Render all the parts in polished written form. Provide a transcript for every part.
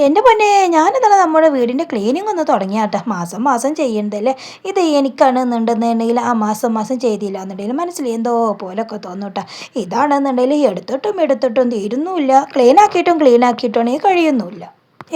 എൻ്റെ പൊന്നെ ഞാനിന്നലെ നമ്മുടെ വീടിൻ്റെ ക്ലീനിങ് ഒന്ന് തുടങ്ങിയാട്ടെ മാസം മാസം ചെയ്യണ്ടല്ലേ. ഇത് എനിക്കാണെന്നുണ്ടെന്നുണ്ടെങ്കിൽ ആ മാസം മാസം ചെയ്തില്ല എന്നുണ്ടെങ്കിൽ മനസ്സിൽ എന്തോ പോലൊക്കെ തോന്നൂട്ടാ. ഇതാണെന്നുണ്ടെങ്കിൽ എടുത്തിട്ടും തീരുന്നുമില്ല, ക്ലീൻ ആക്കിയിട്ടുണ്ടെങ്കിൽ കഴിയുന്നുമില്ല.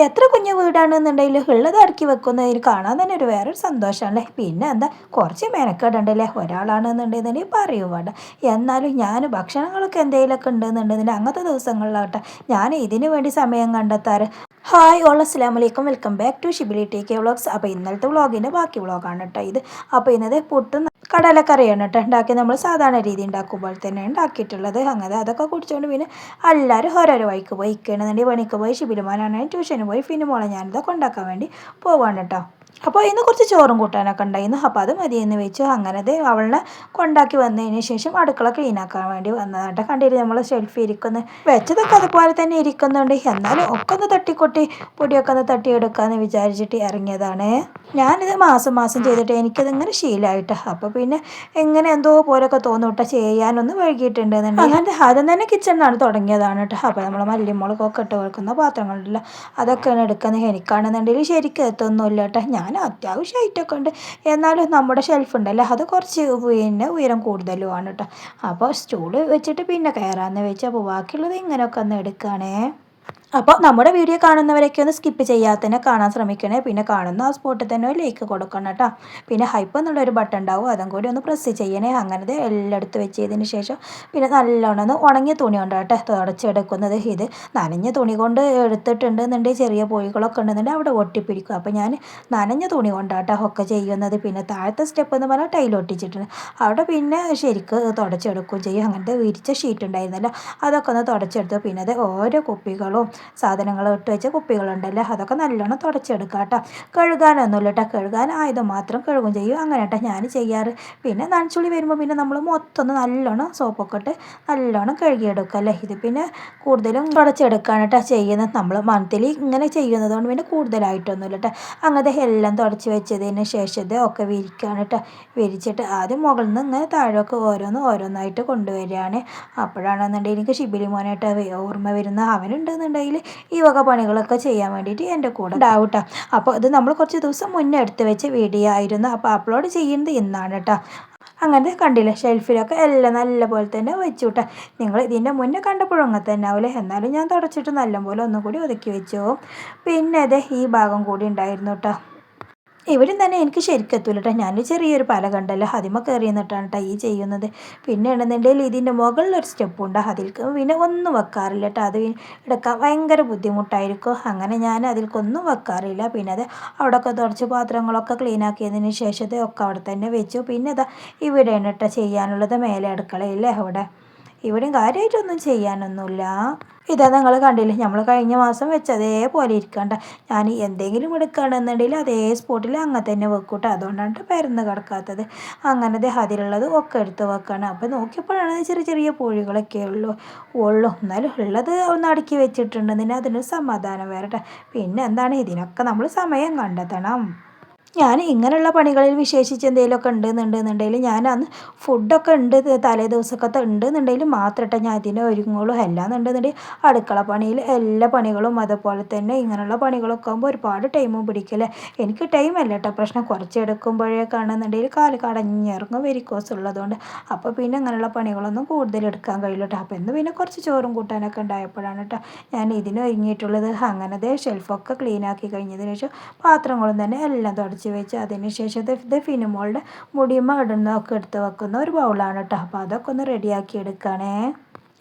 എത്ര കുഞ്ഞു വീടാണെന്നുണ്ടെങ്കിലും ഉള്ളത് അടുക്കി വെക്കുന്നതിന് കാണാൻ തന്നെ ഒരു വേറൊരു സന്തോഷമാണല്ലേ. പിന്നെ എന്താ കുറച്ച് മെനക്കേടുണ്ടല്ലേ, ഒരാളാണെന്നുണ്ടെന്നുണ്ടെങ്കിൽ പറയും വേണ്ട. എന്നാലും ഞാൻ ഭക്ഷണങ്ങളൊക്കെ എന്തെങ്കിലുമൊക്കെ ഉണ്ടെന്നുണ്ടെങ്കിൽ അങ്ങനത്തെ ദിവസങ്ങളിലാട്ടെ ഞാൻ ഇതിനു വേണ്ടി സമയം കണ്ടെത്താറ്. ഹായ് ഓൾ, അസ്സലാമു അലൈക്കും, welcome back to Shibili T K vlogs. അപ്പോൾ ഇന്നലത്തെ വ്ളോഗിൻ്റെ ബാക്കി വ്ളോഗാണ് കേട്ടോ ഇത്. അപ്പോൾ ഇന്നത് പുട്ടും കടലക്കറിയാണ് കേട്ടോ ഉണ്ടാക്കി. നമ്മൾ സാധാരണ രീതി ഉണ്ടാക്കുമ്പോൾ തന്നെ ഉണ്ടാക്കിയിട്ടുള്ളത്. അങ്ങനെ അതൊക്കെ കുടിച്ചുകൊണ്ട് പിന്നെ എല്ലാവരും ഓരോരോ വഴിക്ക് പോയി. ഇക്കണെന്നുണ്ടെങ്കിൽ പണിക്ക് പോയി, ഷിബിലിമാനാണെങ്കിൽ ട്യൂഷന് പോയി, പിന്നെ മോളെ ഞാനിതൊക്കെ ഉണ്ടാക്കാൻ വേണ്ടി പോവാണ് കേട്ടോ. അപ്പോൾ ഇന്ന് കുറച്ച് ചോറും കൂട്ടാനൊക്കെ ഉണ്ടായിരുന്നു. അപ്പോൾ അത് മതിയെന്ന് വെച്ചു. അങ്ങനെ അവളെ കൊണ്ടാക്കി വന്നതിന് ശേഷം അടുക്കള ക്ലീൻ ആക്കാൻ വേണ്ടി വന്നതായിട്ട് കണ്ടിട്ട് നമ്മൾ ഷെൽഫ് ഇരിക്കുന്നു, വെച്ചതൊക്കെ അതുപോലെ തന്നെ ഇരിക്കുന്നുണ്ട്. എന്നാലും ഒക്കെ ഒന്ന് തട്ടിക്കൊട്ടി പൊടിയൊക്കെ ഒന്ന് തട്ടിയെടുക്കാമെന്ന് വിചാരിച്ചിട്ട് ഇറങ്ങിയതാണ്. ഞാനിത് മാസം മാസം ചെയ്തിട്ട് എനിക്കതിങ്ങനെ ശീലമായിട്ട്, അപ്പോൾ പിന്നെ എങ്ങനെ എന്തോ പോലൊക്കെ തോന്നൂട്ടോ ചെയ്യാനൊന്ന് വൈകിട്ടുണ്ട് എന്നുണ്ടെങ്കിൽ. അങ്ങനത്തെ ആദ്യം തന്നെ കിച്ചണിലാണ് തുടങ്ങിയതാണ് കേട്ടോ. അപ്പോൾ നമ്മൾ മല്ലിമുളകൊക്കെ ഇട്ട് വെക്കുന്ന പാത്രങ്ങളില്ല, അതൊക്കെയാണ് എടുക്കുന്നത്. എനിക്കാണെന്നുണ്ടെങ്കിൽ ശരിക്കും എത്തൊന്നുമില്ല കേട്ടോ. ഞാൻ അത്യാവശ്യമായിട്ടൊക്കെ ഉണ്ട്, എന്നാലും നമ്മുടെ ഷെൽഫ് ഉണ്ടല്ലോ അത് കുറച്ച് പിന്നെ ഉയരം കൂടുതലുമാണ് കേട്ടോ. അപ്പോൾ സ്റ്റൂള് വെച്ചിട്ട് പിന്നെ കയറാമെന്ന് വെച്ച് അപ്പോൾ ബാക്കിയുള്ളത് ഇങ്ങനെയൊക്കെ ഒന്ന് എടുക്കുകയാണേ. അപ്പോൾ നമ്മുടെ വീഡിയോ കാണുന്നവരൊക്കെ ഒന്ന് സ്കിപ്പ് ചെയ്യാതെ തന്നെ കാണാൻ ശ്രമിക്കണേ. പിന്നെ കാണുന്ന ആ സ്പോട്ടിൽ തന്നെ ഒരു ലൈക്ക് കൊടുക്കണം കേട്ടോ. പിന്നെ ഹൈപ്പ് എന്നുള്ളൊരു ബട്ടൺ ഉണ്ടാവും, അതും കൂടി ഒന്ന് പ്രസ് ചെയ്യണേ. അങ്ങനത്തെ എല്ലായിടത്തും വെച്ചതിന് ശേഷം പിന്നെ നല്ലോണം ഒന്ന് ഉണങ്ങിയ തുണി കൊണ്ടാട്ടെ തുടച്ചെടുക്കുന്നത്. ഇത് നനഞ്ഞ തുണി കൊണ്ട് എടുത്തിട്ടുണ്ടെന്നുണ്ടെങ്കിൽ ചെറിയ പൊഴികളൊക്കെ ഉണ്ടെന്നുണ്ടെങ്കിൽ അവിടെ ഒട്ടിപ്പിടിക്കും. അപ്പോൾ ഞാൻ നനഞ്ഞ തുണി കൊണ്ടാട്ടോ ഒക്കെ ചെയ്യുന്നത്. പിന്നെ താഴത്തെ സ്റ്റെപ്പ് എന്ന് പറഞ്ഞാൽ ടൈൽ ഒട്ടിച്ചിട്ടുണ്ട്, അവിടെ പിന്നെ ശരിക്ക് തുടച്ചെടുക്കുകയും ചെയ്യും. അങ്ങനത്തെ വിരിച്ച ഷീറ്റ് ഉണ്ടായിരുന്നല്ലോ, അതൊക്കെ ഒന്ന് തുടച്ചെടുത്തു. പിന്നെ അത് ഓരോ കുപ്പികളും സാധനങ്ങൾ ഇട്ട് വെച്ച കുപ്പികളുണ്ടല്ലോ അതൊക്കെ നല്ലോണം തുടച്ചെടുക്കുക കേട്ടോ. കഴുകാനൊന്നുമില്ല കേട്ടോ, കഴുകാനായത് മാത്രം കഴുകും ചെയ്യും. അങ്ങനെ കേട്ടോ ഞാൻ ചെയ്യാറ്. പിന്നെ നനച്ചുള്ളി വരുമ്പോൾ പിന്നെ നമ്മൾ മൊത്തം ഒന്ന് നല്ലോണം സോപ്പൊക്കെ ഇട്ട് നല്ലോണം കഴുകിയെടുക്കുക അല്ലേ. ഇത് പിന്നെ കൂടുതലും തുടച്ചെടുക്കുകയാണ് കേട്ടോ ചെയ്യുന്നത്. നമ്മൾ മന്ത്ലി ഇങ്ങനെ ചെയ്യുന്നത് കൊണ്ട് പിന്നെ കൂടുതലായിട്ടൊന്നുമില്ല കേട്ടോ. അങ്ങനത്തെ എല്ലാം തുടച്ച് വെച്ചതിന് ശേഷം ഒക്കെ വിരിക്കുകയാണ് കേട്ടോ. വിരിച്ചിട്ട് ആദ്യം മുകളിൽ നിന്ന് ഇങ്ങനെ താഴേക്ക് ഓരോന്നായിട്ട് കൊണ്ടുവരികയാണ്. അപ്പോഴാണെന്നുണ്ടെങ്കിൽ എനിക്ക് ഷിബിലി മോനായിട്ട് ഓർമ്മ വരുന്ന, അവനുണ്ടെന്നുണ്ടെങ്കിൽ ഈ വക പണികളൊക്കെ ചെയ്യാൻ വേണ്ടിയിട്ട് എൻ്റെ കൂടെ ഉണ്ടാവും കേട്ടോ. അപ്പോൾ ഇത് നമ്മൾ കുറച്ച് ദിവസം മുന്നേ എടുത്ത് വെച്ച് വീഡിയോ ആയിരുന്നു. അപ്പോൾ അപ്ലോഡ് ചെയ്യുന്നത് ഇന്നാണ് കേട്ടോ. അങ്ങനത്തെ കണ്ടില്ലേ ഷെൽഫിലൊക്കെ എല്ലാം നല്ല പോലെ തന്നെ വെച്ചു കേട്ടോ. നിങ്ങൾ ഇതിൻ്റെ മുന്നേ കണ്ടപ്പോഴും അങ്ങനെ തന്നെ ആവില്ലേ. എന്നാലും ഞാൻ തുടച്ചിട്ട് നല്ലപോലെ ഒന്നും കൂടി ഒതുക്കി വെച്ചു. പിന്നെ അതെ ഈ ഭാഗം കൂടി ഉണ്ടായിരുന്നു കേട്ടോ. ഇവിടെയും തന്നെ എനിക്ക് ശരിക്കും എത്തൂല കേട്ടോ. ഞാൻ ചെറിയൊരു പല കണ്ടല്ലോ അതിമ കയറി നിന്നിട്ടാണ് കേട്ടോ ഈ ചെയ്യുന്നത്. പിന്നെ ഉണ്ടെന്നുണ്ടെങ്കിൽ ഇതിൻ്റെ മുകളിലൊരു സ്റ്റെപ്പുണ്ട്, അതിൽക്ക് പിന്നെ ഒന്നും വെക്കാറില്ല കേട്ടോ. അത് എടുക്കാൻ ഭയങ്കര ബുദ്ധിമുട്ടായിരിക്കും. അങ്ങനെ ഞാൻ അതിൽക്കൊന്നും വെക്കാറില്ല. പിന്നെ അത് അവിടെയൊക്കെ തുടച്ച് പാത്രങ്ങളൊക്കെ ക്ലീൻ ആക്കിയതിന് ശേഷത്തെ ഒക്കെ അവിടെ തന്നെ വെച്ചു. പിന്നെ ഇതാ ഇവിടെയാണ് കേട്ടോ ചെയ്യാനുള്ളത്, മേലെ അടുക്കളയില്ലേ അവിടെ. ഇവിടെയും കാര്യമായിട്ടൊന്നും ചെയ്യാനൊന്നുമില്ല. ഇതാ നിങ്ങൾ കണ്ടില്ലേ, നമ്മൾ കഴിഞ്ഞ മാസം വെച്ച് അതേപോലെ ഇരിക്കണ്ട. ഞാൻ എന്തെങ്കിലും എടുക്കുകയാണെന്നുണ്ടെങ്കിൽ അതേ സ്പോട്ടിൽ അങ്ങനെ തന്നെ വെക്കൂട്ടോ. അതുകൊണ്ടാണ് പരന്ന് കിടക്കാത്തത്. അങ്ങനത്തെ അതിലുള്ളത് ഒക്കെ എടുത്ത് വെക്കണം. അപ്പോൾ നോക്കിയപ്പോഴാണ് ചെറിയ ചെറിയ പൊഴികളൊക്കെ ഉള്ളൂ. എന്നാലും ഉള്ളത് ഒന്ന് അടുക്കി വെച്ചിട്ടുണ്ടെങ്കിൽ അതിനൊരു സമാധാനം വരട്ടെ. പിന്നെ എന്താണ്, ഇതിനൊക്കെ നമ്മൾ സമയം കണ്ടെത്തണം. ഞാൻ ഇങ്ങനെയുള്ള പണികളിൽ വിശേഷിച്ച് എന്തെങ്കിലുമൊക്കെ ഉണ്ടെന്നുണ്ടെന്നുണ്ടെങ്കിൽ ഞാൻ അന്ന് ഫുഡൊക്കെ ഉണ്ട് തലേ ദിവസമൊക്കെ ഉണ്ടെന്നുണ്ടെങ്കിൽ മാത്രമേ ഞാൻ ഇതിനെ ഒരുങ്ങുള്ളൂ. അല്ലാന്നുണ്ടെന്നുണ്ടെങ്കിൽ അടുക്കള പണിയിൽ എല്ലാ പണികളും അതുപോലെ തന്നെ ഇങ്ങനെയുള്ള പണികളൊക്കെ ആകുമ്പോൾ ഒരുപാട് ടൈമും പിടിക്കില്ലേ. എനിക്ക് ടൈമല്ല കേട്ടോ പ്രശ്നം, കുറച്ച് എടുക്കുമ്പോഴേക്കാണെന്നുണ്ടെങ്കിൽ കാല് കടഞ്ഞിറങ്ങും വെരിക്കോസ് ഉള്ളതുകൊണ്ട്. അപ്പോൾ പിന്നെ അങ്ങനെയുള്ള പണികളൊന്നും കൂടുതൽ എടുക്കാൻ കഴിയില്ല കേട്ടോ. അപ്പോൾ ഇന്ന് പിന്നെ കുറച്ച് ചോറും കൂട്ടാനൊക്കെ ഉണ്ടായപ്പോഴാണ് കേട്ടോ ഞാൻ ഇതിന് ഒരുങ്ങിയിട്ടുള്ളത്. അങ്ങനത്തെ ഷെൽഫൊക്കെ ക്ലീൻ ആക്കി കഴിഞ്ഞതിന് ശേഷം പാത്രങ്ങളും തന്നെ എല്ലാം തുടച്ച് വെച്ച് അതിന് ശേഷം ഇത് ഫിനിമോളുടെ മുടിയുമ്മ ഇടുന്നതൊക്കെ എടുത്ത് വെക്കുന്ന ഒരു ബൗളാണ് കേട്ടോ. അപ്പോൾ അതൊക്കെ ഒന്ന് റെഡിയാക്കി എടുക്കണേ.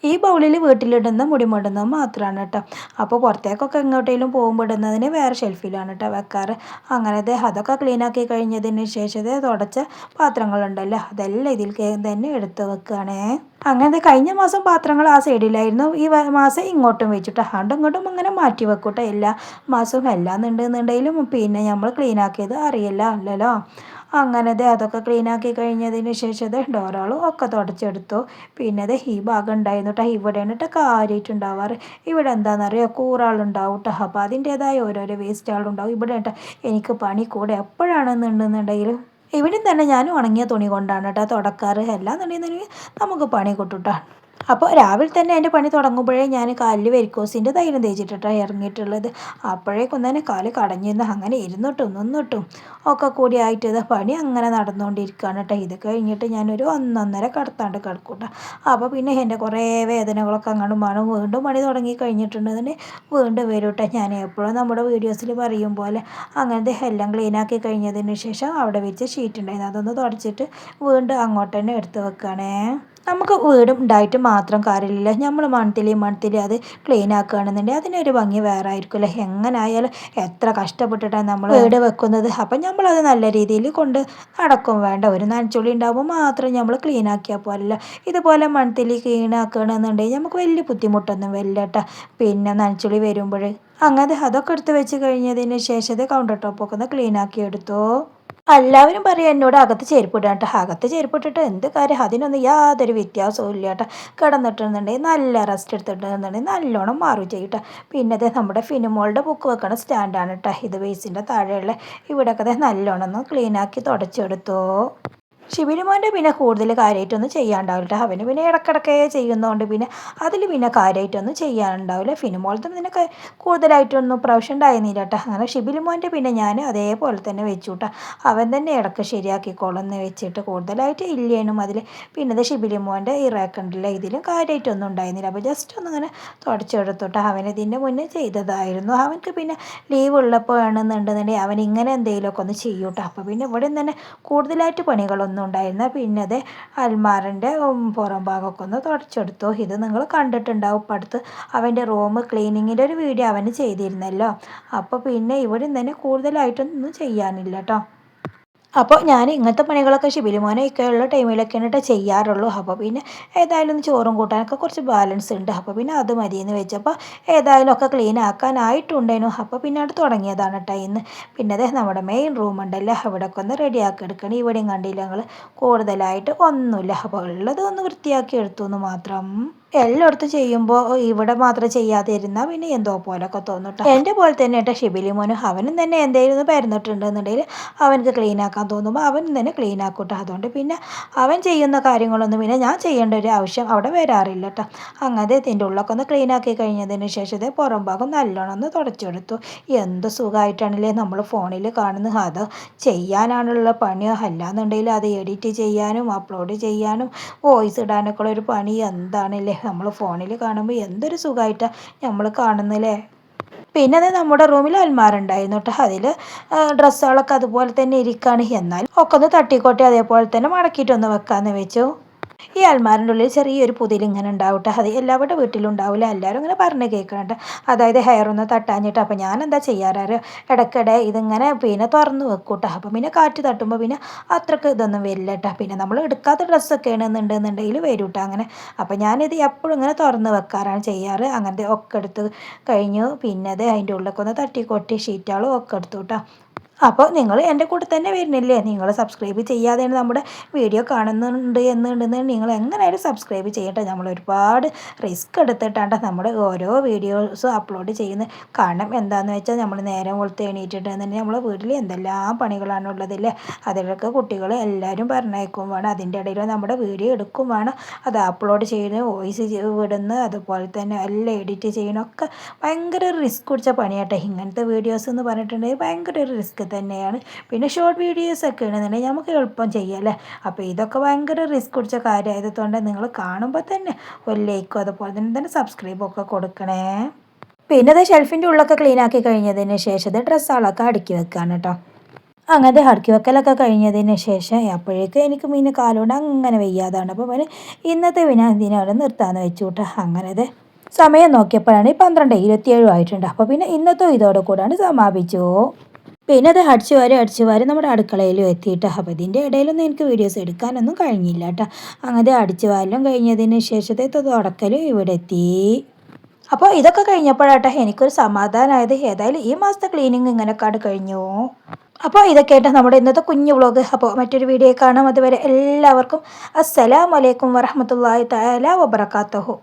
ഈ ബൗളിൽ വീട്ടിലിടുന്ന മുടിമിടുന്നത് മാത്രമാണ് കേട്ടോ. അപ്പോൾ പുറത്തേക്കൊക്കെ എങ്ങോട്ടെങ്കിലും പോകുമ്പോൾ ഇടുന്നതിന് വേറെ ഷെൽഫിലാണ് കേട്ടോ വെക്കാറ്. അങ്ങനത്തെ അതൊക്കെ ക്ലീനാക്കി കഴിഞ്ഞതിന് ശേഷം തുടച്ച പാത്രങ്ങളുണ്ടല്ലോ അതെല്ലാം ഇതിൽ തന്നെ എടുത്ത് വെക്കുകയാണേ. അങ്ങനെ കഴിഞ്ഞ മാസം പാത്രങ്ങൾ ആ സൈഡിലായിരുന്നു, ഈ മാസം ഇങ്ങോട്ടും വെച്ചിട്ട് അങ്ങോട്ടും ഇങ്ങോട്ടും അങ്ങനെ മാറ്റി വെക്കൂട്ടോ. എല്ലാ മാസവും എല്ലാം ഉണ്ടെന്നുണ്ടെങ്കിലും പിന്നെ നമ്മൾ ക്ലീനാക്കിയത് അറിയില്ല അല്ലല്ലോ. അങ്ങനത്തെ അതൊക്കെ ക്ലീനാക്കി കഴിഞ്ഞതിന് ശേഷം ഡോറുകളും ഒക്കെ തുടച്ചെടുത്തു. പിന്നെ ഈ ഭാഗം ഉണ്ടായിരുന്നു കേട്ടോ. ഇവിടെയാണ് കേട്ടോ കാര്യമായിട്ടുണ്ടാവാറ്. ഇവിടെ എന്താണെന്നറിയോ, കൂറാളുണ്ടാവും കേട്ടോ. അപ്പോൾ അതിൻ്റേതായ ഓരോരോ വേസ്റ്റുകളുണ്ടാവും ഇവിടെ കേട്ടോ. എനിക്ക് പണി കൂടെ എപ്പോഴാണെന്നുണ്ടെന്നുണ്ടെങ്കിലും ഇവിടെയും തന്നെ ഞാൻ ഉണങ്ങിയ തുണി കൊണ്ടാണ് കേട്ടോ തുടക്കാറ്. എല്ലാം എന്നുണ്ടെങ്കിൽ നമുക്ക് പണി കിട്ടും കേട്ടോ. അപ്പോൾ രാവിലെ തന്നെ എൻ്റെ പണി തുടങ്ങുമ്പോഴേ ഞാൻ കാലിൽ വെരിക്കോസിൻ്റെ തൈലം തേച്ചിട്ടിട്ടാണ് ഇറങ്ങിയിട്ടുള്ളത്. അപ്പോഴേക്കും തന്നെ കാല് കടഞ്ഞിരുന്നു അങ്ങനെ ഇരുന്നിട്ടും നിന്നിട്ടും ഒക്കെ കൂടി ആയിട്ട് ഇത് പണി അങ്ങനെ നടന്നുകൊണ്ടിരിക്കുകയാണ് കേട്ടോ. ഇത് കഴിഞ്ഞിട്ട് ഞാനൊരു 1:30 കിടത്താണ്ട് കിടക്കൂട്ടോ. അപ്പോൾ പിന്നെ എൻ്റെ കുറേ വേദനകളൊക്കെ അങ്ങോട്ട് വേണം വീണ്ടും പണി തുടങ്ങി കഴിഞ്ഞിട്ടുണ്ടെന്നുണ്ടെങ്കിൽ വീണ്ടും വരും കേട്ടോ. ഞാൻ എപ്പോഴും നമ്മുടെ വീഡിയോസിൽ പറയും പോലെ അങ്ങനത്തെ എല്ലാം ക്ലീനാക്കി കഴിഞ്ഞതിന് ശേഷം അവിടെ വെച്ച് ഷീറ്റ് ഉണ്ടായിരുന്നു അതൊന്ന് തുടച്ചിട്ട് വീണ്ടും അങ്ങോട്ട് തന്നെ എടുത്ത് വെക്കുകയാണേ. നമുക്ക് വീടും ഉണ്ടായിട്ട് മാത്രം കാര്യമില്ല, നമ്മൾ മൺതിലി അത് ക്ലീൻ ആക്കുകയാണെന്നുണ്ടെങ്കിൽ അതിനൊരു ഭംഗി വേറെ ആയിരിക്കുമല്ലേ. എങ്ങനെ ആയാലും എത്ര കഷ്ടപ്പെട്ടിട്ടാണ് നമ്മൾ വീട് വെക്കുന്നത്. അപ്പം നമ്മളത് നല്ല രീതിയിൽ കൊണ്ട് നടക്കും വേണ്ട. ഒരു നനച്ചുള്ളി ഉണ്ടാകുമ്പോൾ മാത്രം നമ്മൾ ക്ലീൻ ആക്കിയാൽ പോലല്ല. ഇതുപോലെ മൺതിലി ക്ലീൻ ആക്കുകയാണെന്നുണ്ടെങ്കിൽ നമുക്ക് വലിയ ബുദ്ധിമുട്ടൊന്നും വരില്ല കേട്ടോ. പിന്നെ നനച്ചുള്ളി വരുമ്പോൾ അങ്ങനെ അതൊക്കെ എടുത്ത് വെച്ച് കഴിഞ്ഞതിന് ശേഷം കൗണ്ടർ ടോപ്പൊക്കെ ഒന്ന് ക്ലീൻ ആക്കി എടുത്തോ. എല്ലാവരും പറയും എന്നോട് അകത്ത് ചെരുപ്പിടാൻ കേട്ടോ. അകത്ത് ചെരുപ്പിട്ടിട്ട് എന്ത് കാര്യം, അതിനൊന്നും യാതൊരു വ്യത്യാസവും ഇല്ല കേട്ടോ. കിടന്നിട്ടുണ്ടെങ്കിൽ നല്ല റെസ്റ്റ് എടുത്തിട്ടുണ്ടെന്നുണ്ടെങ്കിൽ നല്ലോണം മാറും ചെയ്യട്ടെ. പിന്നെ അത് നമ്മുടെ ഫിനിമോളുടെ ബുക്ക് വെക്കണ സ്റ്റാൻഡാണ് കേട്ടോ. ഇത് ബേസിൻ്റെ താഴെയുള്ള ഇവിടെയൊക്കെ നല്ലോണം ഒന്ന് ക്ലീനാക്കി തുടച്ചെടുത്തോ. ഷിബിനുമോൻ്റെ പിന്നെ കൂടുതൽ കാര്യമായിട്ടൊന്നും ചെയ്യാനുണ്ടാവില്ല. അവന് പിന്നെ ഇടക്കിടക്കേ ചെയ്യുന്നതുകൊണ്ട് പിന്നെ അതിൽ പിന്നെ കാര്യമായിട്ടൊന്നും ചെയ്യാനുണ്ടാവില്ല. ഫിനുമോളത്തെ പിന്നെ കൂടുതലായിട്ടൊന്നും പ്രാവശ്യം ഉണ്ടായിരുന്നില്ല കേട്ടോ. അങ്ങനെ ഷിബിനുമോൻ്റെ പിന്നെ ഞാൻ അതേപോലെ തന്നെ വെച്ചു കേട്ടോ. അവൻ തന്നെ ഇടയ്ക്ക് ശരിയാക്കിക്കോളെന്ന് വെച്ചിട്ട് കൂടുതലായിട്ട് ഇല്ലേനും അതിൽ. പിന്നെ ഇത് ഷിബിനുമോൻ്റെ ഈ റേക്കണ്ടില്ല ഇതിലും കാര്യമായിട്ടൊന്നും ഉണ്ടായിരുന്നില്ല. അപ്പോൾ ജസ്റ്റ് ഒന്നിങ്ങനെ തുടച്ചെടുത്തോട്ടെ. അവൻ ഇതിൻ്റെ മുന്നേ ചെയ്തതായിരുന്നു. അവനക്ക് പിന്നെ ലീവ് ഉള്ളപ്പോൾ വേണമെന്നുണ്ടെന്നുണ്ടെങ്കിൽ അവൻ ഇങ്ങനെ എന്തെങ്കിലുമൊക്കെ ഒന്ന് ചെയ്യൂട്ടോ. അപ്പോൾ പിന്നെ ഇവിടെ തന്നെ കൂടുതലായിട്ട് പണികളൊന്നും ഉണ്ടായിരുന്ന. പിന്നെ അത് അൽമാറിൻ്റെ പുറം ഭാഗമൊക്കെ ഒന്ന് തുടച്ചെടുത്തു. ഇത് നിങ്ങൾ കണ്ടിട്ടുണ്ടാവും ഇപ്പം അടുത്ത് അവൻ്റെ റൂം ക്ലീനിങ്ങിൻ്റെ ഒരു വീഡിയോ അവന് ചെയ്തിരുന്നല്ലോ. അപ്പോൾ പിന്നെ ഇവിടെ തന്നെ കൂടുതലായിട്ടൊന്നും ചെയ്യാനില്ല കേട്ടോ. അപ്പോൾ ഞാൻ ഇങ്ങനത്തെ പണികളൊക്കെ ഷിബിലിമോനൊക്കെ ഉള്ള ടൈമിലൊക്കെയാണ് കേട്ടോ ചെയ്യാറുള്ളൂ. അപ്പോൾ പിന്നെ ഏതായാലും ചോറും കൂട്ടാനൊക്കെ കുറച്ച് ബാലൻസ് ഉണ്ട്. അപ്പോൾ പിന്നെ അത് മതിയെന്ന് വെച്ചപ്പോൾ ഏതായാലും ഒക്കെ ക്ലീൻ ആക്കാനായിട്ടുണ്ടായിരുന്നു. അപ്പോൾ പിന്നെ അവിടെ തുടങ്ങിയതാണ് കേട്ടോ ഇന്ന്. പിന്നെ അതെ നമ്മുടെ മെയിൻ റൂം ഉണ്ടല്ലോ അവിടെയൊക്കെ ഒന്ന് റെഡിയാക്കി എടുക്കണം. ഇവിടെയും കണ്ടില്ല ഞങ്ങൾ കൂടുതലായിട്ട് ഒന്നുമില്ല. അപ്പോൾ ഉള്ളത് ഒന്ന് വൃത്തിയാക്കി എടുത്തു എന്ന് മാത്രം. എല്ലായിടത്തും ചെയ്യുമ്പോൾ ഇവിടെ മാത്രം ചെയ്യാതെ ഇരുന്നാൽ പിന്നെ എന്തോ പോലൊക്കെ തോന്നും. എൻ്റെ പോലെ തന്നെ കേട്ടോ ഷിബിലിമോനും അവനും തന്നെ എന്തെങ്കിലും ഒന്ന് പരന്നിട്ടുണ്ടെന്നുണ്ടെങ്കിൽ അവനക്ക് ക്ലീൻ ആക്കാൻ തോന്നുമ്പോൾ അവൻ തന്നെ ക്ലീൻ ആക്കൂട്ടോ. അതുകൊണ്ട് പിന്നെ അവൻ ചെയ്യുന്ന കാര്യങ്ങളൊന്നും പിന്നെ ഞാൻ ചെയ്യേണ്ട ഒരു ആവശ്യം അവിടെ വരാറില്ല കേട്ടോ. അങ്ങനെ ഇതിൻ്റെ ഉള്ളൊക്കെ ഒന്ന് ക്ലീൻ ആക്കി കഴിഞ്ഞതിന് ശേഷം ഇത് പുറം ഭാഗം നല്ലോണം ഒന്ന് തുടച്ചെടുത്തു. എന്ത് സുഖമായിട്ടാണല്ലേ നമ്മൾ ഫോണിൽ കാണുന്നത്. അത് ചെയ്യാനാണുള്ള പണിയോ അല്ലാന്നുണ്ടെങ്കിൽ അത് എഡിറ്റ് ചെയ്യാനും അപ്ലോഡ് ചെയ്യാനും വോയിസ് ഇടാനൊക്കെ ഉള്ളൊരു പണി എന്താണല്ലേ. നമ്മൾ ഫോണിൽ കാണുമ്പോൾ എന്തൊരു സുഖമായിട്ടാണ് നമ്മൾ കാണുന്നില്ലേ. പിന്നെ അത് നമ്മുടെ റൂമിൽ അൽമാറുണ്ടായിരുന്നു കേട്ടോ. അതിൽ ഡ്രസ്സുകളൊക്കെ അതുപോലെ തന്നെ ഇരിക്കുകയാണ്. എന്നാലും ഒക്കെ ഒന്ന് തട്ടിക്കോട്ടെ അതേപോലെ തന്നെ മടക്കിയിട്ടൊന്ന് വെക്കാമെന്ന് വെച്ചു. ഈ അൽമാറിൻ്റെ ഉള്ളിൽ ചെറിയൊരു പുതിൽ ഇങ്ങനെ ഉണ്ടാവും കേട്ടോ. അത് എല്ലാവരുടെ വീട്ടിലും ഉണ്ടാവില്ല. എല്ലാവരും ഇങ്ങനെ പറഞ്ഞ് കേൾക്കുന്നുണ്ട്. അതായത് ഹെയർ ഒന്ന് തട്ടാഞ്ഞിട്ട്. അപ്പോൾ ഞാൻ എന്താ ചെയ്യാറ് ഇടയ്ക്കിടെ ഇതിങ്ങനെ പിന്നെ തുറന്ന് വെക്കും കേട്ടോ. അപ്പം പിന്നെ കാറ്റ് തട്ടുമ്പോൾ പിന്നെ അത്രയ്ക്ക് ഇതൊന്നും വരില്ല കേട്ടോ. പിന്നെ നമ്മൾ എടുക്കാത്ത ഡ്രസ്സൊക്കെ ആണെന്നുണ്ടെന്നുണ്ടെങ്കിൽ വരും കേട്ടോ അങ്ങനെ. അപ്പം ഞാനിത് എപ്പോഴും ഇങ്ങനെ തുറന്ന് വെക്കാറാണ് ചെയ്യാറ്. അങ്ങനത്തെ ഒക്കെ എടുത്ത് കഴിഞ്ഞു. പിന്നെ അത് അതിൻ്റെ ഉള്ളിലൊക്കെ ഒന്ന് തട്ടിക്കൊട്ടി ഷീറ്റുകളും ഒക്കെ എടുത്തു കേട്ടോ. അപ്പോൾ നിങ്ങൾ എൻ്റെ കൂടെ തന്നെ വരുന്നില്ലേ. നിങ്ങൾ സബ്സ്ക്രൈബ് ചെയ്യാതെയാണ് നമ്മുടെ വീഡിയോ കാണുന്നുണ്ട് എന്നുണ്ടെങ്കിൽ നിങ്ങൾ എങ്ങനെയായാലും സബ്സ്ക്രൈബ് ചെയ്യട്ടെ. നമ്മൾ ഒരുപാട് റിസ്ക് എടുത്തിട്ടാണ് നമ്മുടെ ഓരോ വീഡിയോസും അപ്ലോഡ് ചെയ്യുന്നത്. കാരണം എന്താണെന്ന് വെച്ചാൽ നമ്മൾ നേരം വെളുത്ത് എണീറ്റിട്ടുണ്ടെങ്കിൽ നമ്മളെ വീട്ടിൽ എന്തെല്ലാം പണികളാണുള്ളതില്ലേ. അതിലൊക്കെ കുട്ടികൾ എല്ലാവരും പറഞ്ഞേക്കും വേണം. അതിൻ്റെ ഇടയിൽ നമ്മുടെ വീഡിയോ എടുക്കും വേണം. അത് അപ്ലോഡ് ചെയ്യുന്നത് വോയിസ് വിടുന്നത് അതുപോലെ തന്നെ എല്ലാം എഡിറ്റ് ചെയ്യണമൊക്കെ ഭയങ്കര റിസ്ക് പിടിച്ച പണിയാട്ടെ. ഇങ്ങനത്തെ വീഡിയോസ് എന്ന് പറഞ്ഞിട്ടുണ്ടെങ്കിൽ ഭയങ്കര ഒരു റിസ്ക് തന്നെയാണ്. പിന്നെ ഷോർട്ട് വീഡിയോസ് ഒക്കെ ആണെന്നുണ്ടെങ്കിൽ നമുക്ക് എളുപ്പം ചെയ്യാമല്ലേ. അപ്പോൾ ഇതൊക്കെ ഭയങ്കര റിസ്ക് പിടിച്ച കാര്യമായതുകൊണ്ട് നിങ്ങൾ കാണുമ്പോൾ തന്നെ ഒരു ലൈക്കും അതുപോലെ തന്നെ സബ്സ്ക്രൈബും ഒക്കെ കൊടുക്കണേ. പിന്നെ അത് ഷെൽഫിൻ്റെ ഉള്ളൊക്കെ ക്ലീൻ ആക്കി കഴിഞ്ഞതിന് ശേഷം ഡ്രസ്സുകളൊക്കെ അടുക്കി വെക്കുകയാണ് കേട്ടോ. അങ്ങനത്തെ അടുക്കി വെക്കലൊക്കെ കഴിഞ്ഞതിന് ശേഷം അപ്പോഴേക്കും എനിക്ക് പിന്നെ കാലുകൊണ്ട് അങ്ങനെ വയ്യാതാണ്. അപ്പോൾ പിന്നെ ഇന്നത്തെ പിന്നെ ഇതിനവിടെ നിർത്താമെന്ന് വെച്ചു കേട്ടോ. അങ്ങനത്തെ സമയം നോക്കിയപ്പോഴാണ് 12:27 ആയിട്ടുണ്ട്. അപ്പോൾ പിന്നെ ഇന്നത്തെ ഇതോടെ കൂടാണ് സമാപിച്ചു. പിന്നെ അത് അടിച്ചു വാരി നമ്മുടെ അടുക്കളയിലും എത്തിയിട്ട്. അപ്പോൾ ഇതിൻ്റെ ഇടയിലൊന്നും എനിക്ക് വീഡിയോസ് എടുക്കാനൊന്നും കഴിഞ്ഞില്ല കേട്ടോ. അങ്ങനെ അടിച്ചു വാരലും കഴിഞ്ഞതിന് ശേഷത്തെ തുടക്കലും ഇവിടെ എത്തി. അപ്പോൾ ഇതൊക്കെ കഴിഞ്ഞപ്പോഴാട്ടെ എനിക്കൊരു സമാധാനമായത്. ഏതായാലും ഈ മാസത്തെ ക്ലീനിങ് ഇങ്ങനെയൊക്കെ കഴിഞ്ഞു. അപ്പോൾ ഇതൊക്കെ ആയിട്ട് നമ്മുടെ ഇന്നത്തെ കുഞ്ഞു വ്ളോഗ്. അപ്പോൾ മറ്റൊരു വീഡിയോ കാണാം. അതുവരെ എല്ലാവർക്കും അസ്സലാമു അലൈക്കും വറഹ്മത്തുള്ളാഹി തആല വബറകാതുഹു.